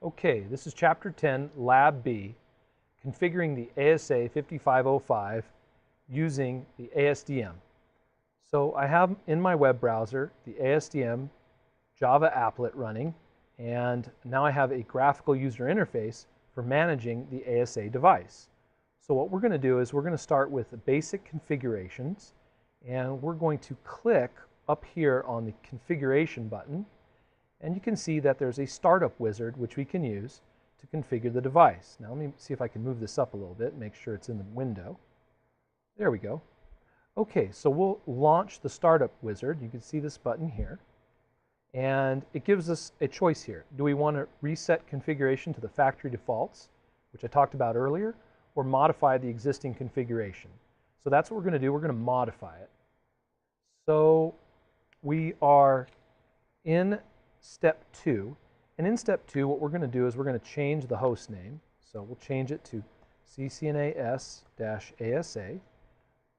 Okay, this is Chapter 10, Lab B, configuring the ASA 5505 using the ASDM. So I have in my web browser the ASDM Java applet running, and now I have a graphical user interface for managing the ASA device. So what we're going to do is we're going to start with the basic configurations, and we're going to click up here on the configuration button, and you can see that there's a startup wizard which we can use to configure the device. Now let me see if I can move this up a little bit and make sure it's in the window. There we go. Okay, so we'll launch the startup wizard. You can see this button here, and it gives us a choice here. Do we want to reset configuration to the factory defaults, which I talked about earlier, or modify the existing configuration? So that's what we're going to do. We're going to modify it. So we are in step 2, and in step 2 what we're going to do is we're going to change the host name. So we'll change it to CCNA-ASA.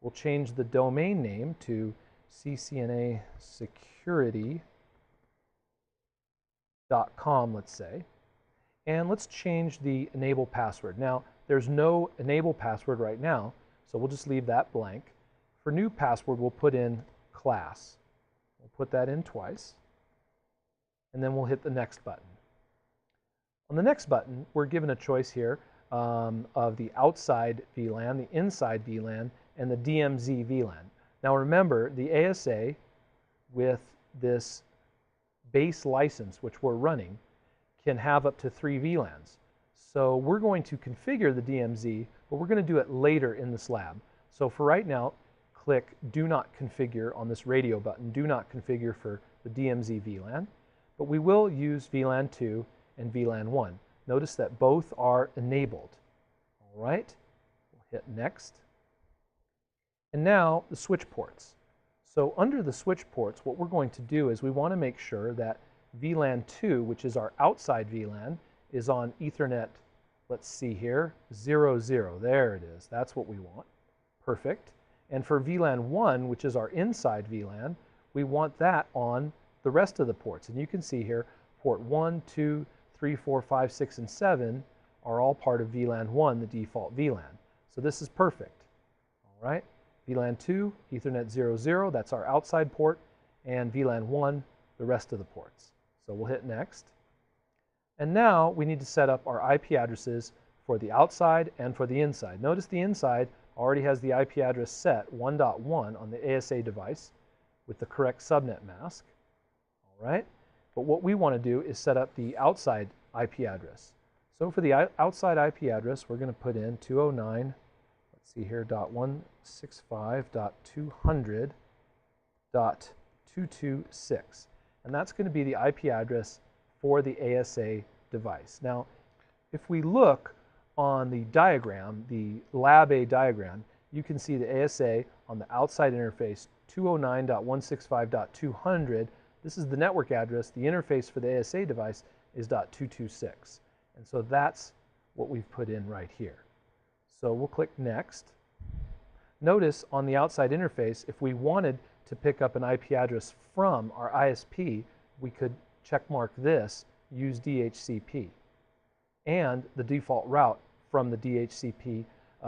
We'll change the domain name to ccnasecurity.com, let's say, and let's change the enable password. Now there's no enable password right now, so we'll just leave that blank. For new password we'll put in class. We'll put that in twice, and then we'll hit the next button. On the next button, we're given a choice here of the outside VLAN, the inside VLAN, and the DMZ VLAN. Now remember, the ASA with this base license, which we're running, can have up to 3 VLANs. So we're going to configure the DMZ, but we're going to do it later in this lab. So for right now, click Do Not Configure on this radio button. Do not configure for the DMZ VLAN. But we will use VLAN 2 and VLAN 1. Notice that both are enabled. All right, we'll hit Next. And now the switch ports. So under the switch ports, what we're going to do is we want to make sure that VLAN 2, which is our outside VLAN, is on Ethernet, let's see here, 00. There it is. That's what we want. Perfect. And for VLAN 1, which is our inside VLAN, we want that on the rest of the ports. And you can see here, port 1, 2, 3, 4, 5, 6, and 7 are all part of VLAN 1, the default VLAN. So this is perfect. All right. VLAN 2, Ethernet 00, that's our outside port, and VLAN 1, the rest of the ports. So we'll hit Next. And now we need to set up our IP addresses for the outside and for the inside. Notice the inside already has the IP address set 1.1 on the ASA device with the correct subnet mask. All right. But what we want to do is set up the outside IP address. So for the outside IP address, we're going to put in 209, let's see here, .165.200.226. And that's going to be the IP address for the ASA device. Now, if we look on the diagram, the Lab A diagram, you can see the ASA on the outside interface 209.165.200. This is the network address. The interface for the ASA device is .226. And so that's what we've put in right here. So we'll click Next. Notice on the outside interface, if we wanted to pick up an IP address from our ISP, we could checkmark this, use DHCP, and the default route from the DHCP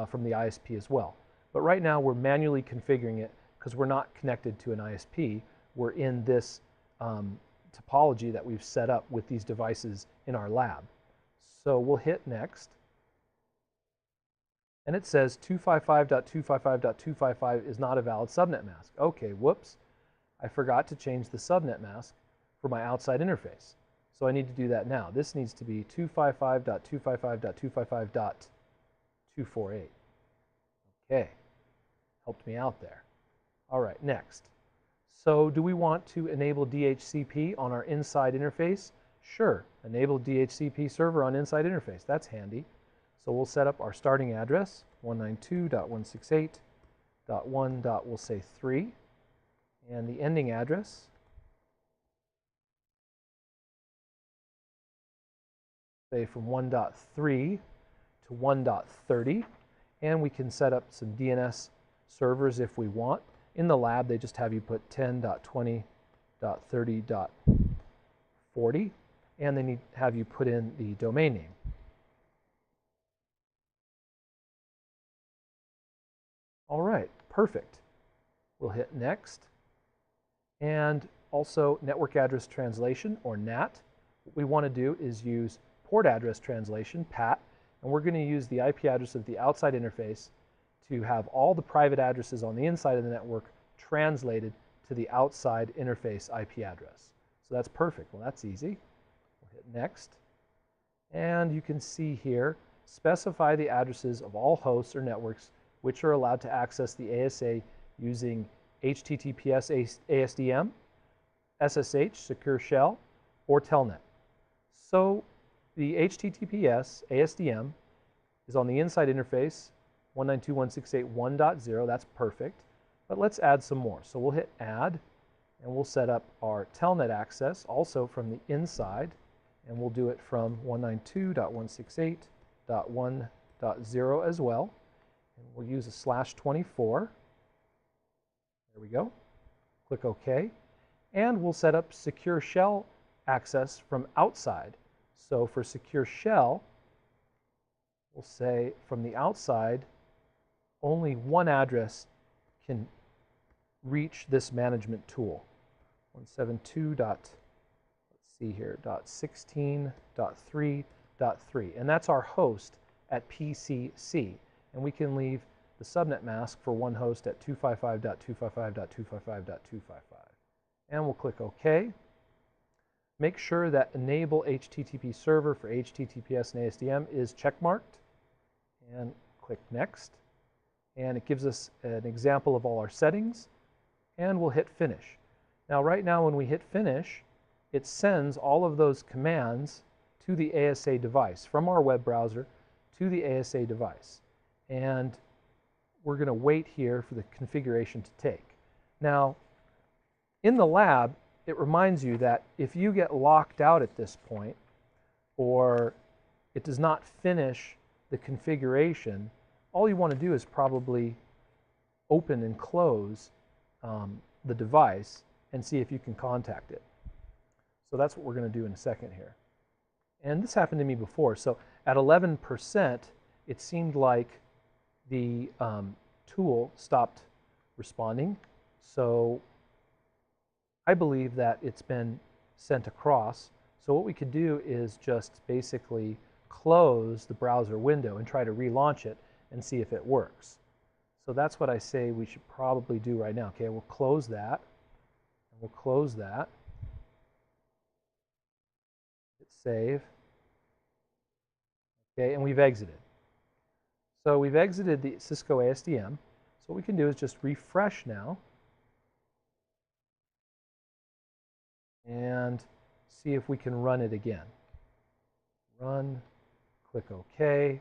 from the ISP as well. But right now we're manually configuring it because we're not connected to an ISP. We're in this topology that we've set up with these devices in our lab. So we'll hit Next. And it says 255.255.255 is not a valid subnet mask. Okay, whoops. I forgot to change the subnet mask for my outside interface. So I need to do that now. This needs to be 255.255.255.248. Okay, helped me out there. All right, next. So do we want to enable DHCP on our inside interface? Sure, enable DHCP server on inside interface. That's handy. So we'll set up our starting address, 192.168.1. We'll say 3, and the ending address, say from 1.3 to 1.30, and we can set up some DNS servers if we want. In the lab, they just have you put 10.20.30.40, and they have you put in the domain name. All right, perfect. We'll hit next. And also network address translation, or NAT. What we want to do is use port address translation, PAT, and we're going to use the IP address of the outside interface to have all the private addresses on the inside of the network translated to the outside interface IP address. So that's perfect. Well, that's easy. We'll hit next. And you can see here, specify the addresses of all hosts or networks which are allowed to access the ASA using HTTPS ASDM, SSH, Secure Shell, or Telnet. So the HTTPS ASDM is on the inside interface, 192.168.1.0, that's perfect. But let's add some more. So we'll hit add, and we'll set up our Telnet access also from the inside, and we'll do it from 192.168.1.0 as well. And we'll use a /24. There we go. Click OK. And we'll set up Secure Shell access from outside. So for Secure Shell, we'll say from the outside, only one address can reach this management tool. 172.16.3.3. And that's our host at PCC. And we can leave the subnet mask for one host at 255.255.255.255. And we'll click OK. Make sure that Enable HTTP Server for HTTPS and ASDM is checkmarked. And click Next. And it gives us an example of all our settings. And we'll hit Finish. Now, right now, when we hit Finish, it sends all of those commands to the ASA device, from our web browser to the ASA device. And we're going to wait here for the configuration to take. Now, in the lab, it reminds you that if you get locked out at this point, or it does not finish the configuration, all you want to do is probably open and close the device and see if you can contact it. So that's what we're going to do in a second here. And this happened to me before. So at 11%, it seemed like the tool stopped responding. So I believe that it's been sent across. So what we could do is just basically close the browser window and try to relaunch it and see if it works. So that's what I say we should probably do right now. Okay, we'll close that. And we'll close that. Hit save. Okay, and we've exited. So we've exited the Cisco ASDM. So what we can do is just refresh now and see if we can run it again. Run, click OK.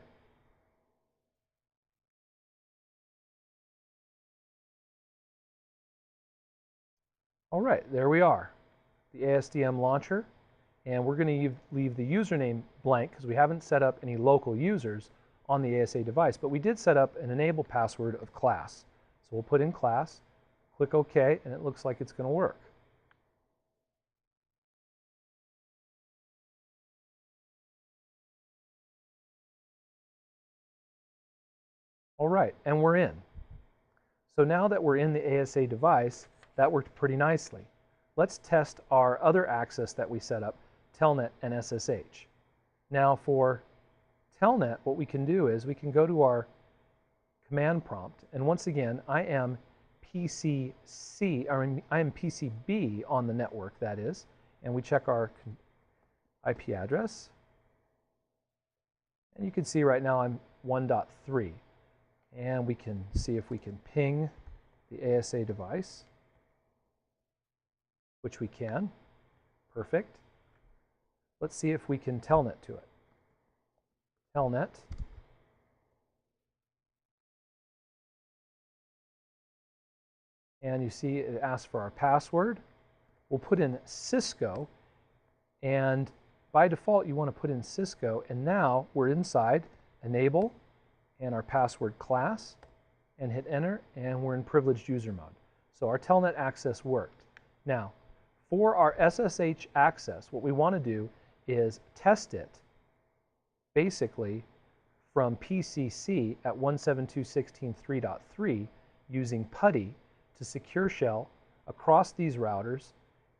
All right, there we are, the ASDM launcher. And we're going to leave the username blank because we haven't set up any local users on the ASA device, but we did set up an enable password of class. So we'll put in class, click OK, and it looks like it's going to work. All right, and we're in. So now that we're in the ASA device, that worked pretty nicely. Let's test our other access that we set up, Telnet and SSH. Now for Telnet, what we can do is we can go to our command prompt, and once again, I am PCB on the network, that is, and we check our IP address, and you can see right now I'm 1.3, and we can see if we can ping the ASA device, which we can. Perfect. Let's see if we can telnet to it. Telnet. And you see it asks for our password. We'll put in Cisco, and by default you want to put in Cisco, and now we're inside enable and our password class, and hit enter, and we're in privileged user mode. So our telnet access worked. Now, for our SSH access, what we want to do is test it basically from PCC at 172.16.3.3 using PuTTY to secure shell across these routers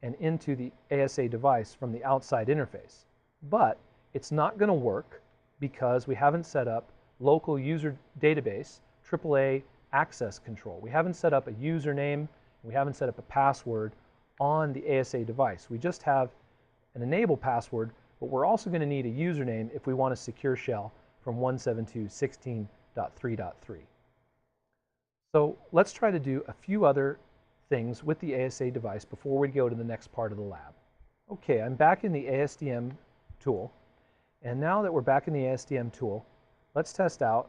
and into the ASA device from the outside interface. But it's not going to work because we haven't set up local user database AAA access control. We haven't set up a username, we haven't set up a password on the ASA device. We just have an enable password, but we're also going to need a username if we want to secure shell from 172.16.3.3. So let's try to do a few other things with the ASA device before we go to the next part of the lab. Okay, I'm back in the ASDM tool, and now that we're back in the ASDM tool, let's test out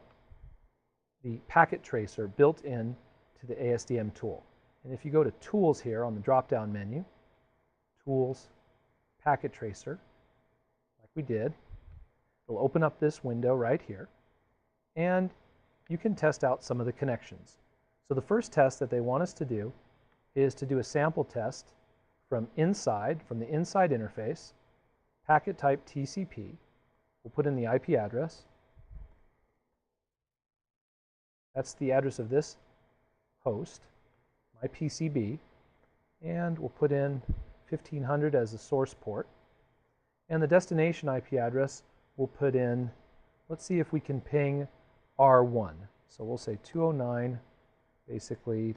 the packet tracer built in to the ASDM tool. And if you go to Tools here on the drop-down menu, Tools, Packet Tracer, like we did, it'll open up this window right here, and you can test out some of the connections. So the first test that they want us to do is to do a sample test from the inside interface, packet type TCP. We'll put in the IP address. That's the address of this host, my PCB, and we'll put in 1500 as the source port. And the destination IP address we'll put in, let's see if we can ping R1. So we'll say 209 basically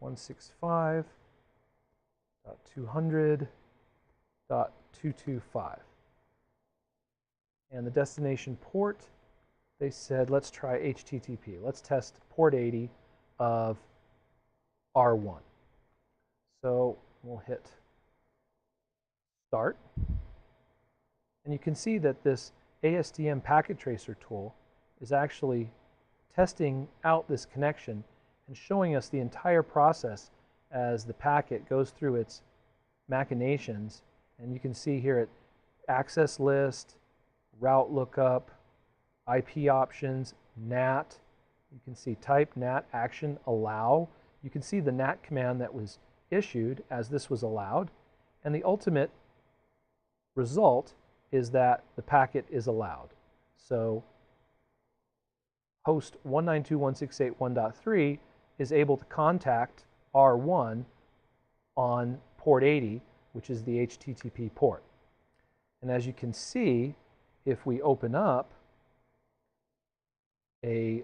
.165.200.225. And the destination port, they said let's try HTTP. Let's test port 80 of R1. So we'll hit start. And you can see that this ASDM packet tracer tool is actually testing out this connection and showing us the entire process as the packet goes through its machinations. And you can see here at access list, route lookup, IP options, NAT. You can see type, NAT, action, allow. You can see the NAT command that was issued as this was allowed. And the ultimate result is that the packet is allowed. So host 192.168.1.3 is able to contact R1 on port 80, which is the HTTP port. And as you can see, if we open up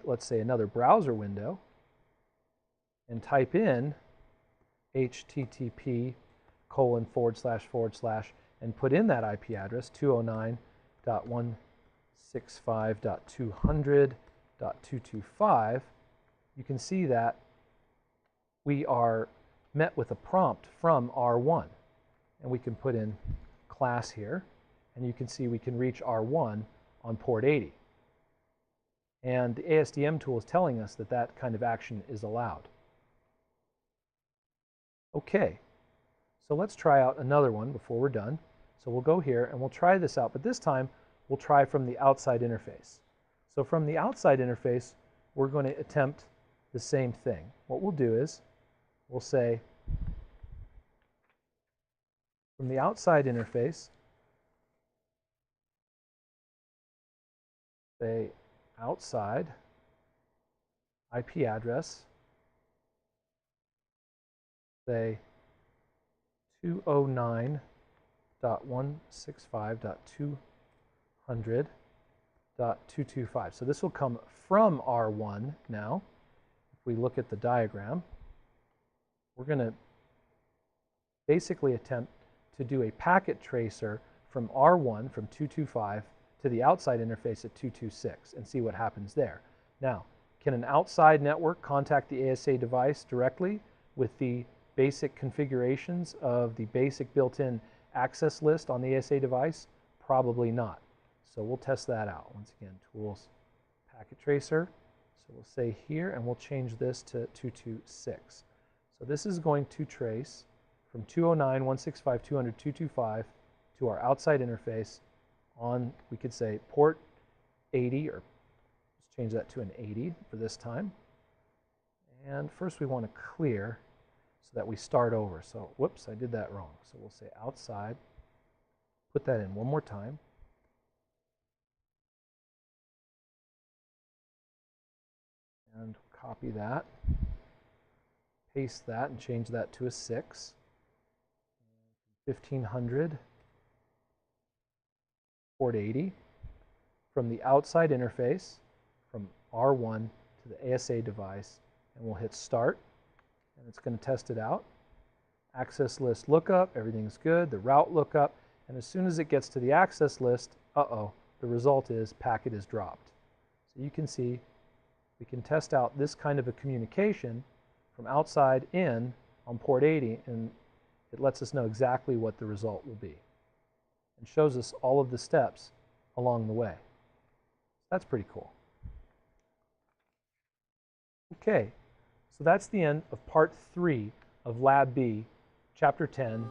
let's say another browser window and type in http:// and put in that IP address 209.165.200.225, you can see that we are met with a prompt from R1. And we can put in class here, and you can see we can reach R1 on port 80. And the ASDM tool is telling us that that kind of action is allowed. Okay, so let's try out another one before we're done. So we'll go here and we'll try this out, but this time we'll try from the outside interface. So from the outside interface, we're going to attempt the same thing. What we'll do is we'll say from the outside interface, say outside IP address, say 209.165.200.225. So this will come from R1 now. If we look at the diagram, we're going to basically attempt to do a packet tracer from R1, from 225, to the outside interface at 226 and see what happens there. Now, can an outside network contact the ASA device directly with the basic configurations of the basic built-in access list on the ASA device? Probably not. So we'll test that out. Once again, Tools, Packet Tracer. So we'll say here, and we'll change this to 226. So this is going to trace from 209.165.200.225 to our outside interface on, we could say, port 80, or let's change that to an 80 for this time. And first we want to clear so that we start over. So, whoops, I did that wrong. So we'll say outside Put that in one more time. And copy that, paste that, and change that to a 6. 1500, port 80. From the outside interface, from R1 to the ASA device, and we'll hit Start, and it's going to test it out. Access list lookup, everything's good. The route lookup, and as soon as it gets to the access list, the result is packet is dropped. So you can see we can test out this kind of a communication from outside in on port 80, and it lets us know exactly what the result will be and shows us all of the steps along the way. That's pretty cool. Okay, so that's the end of part 3 of Lab B, Chapter 10.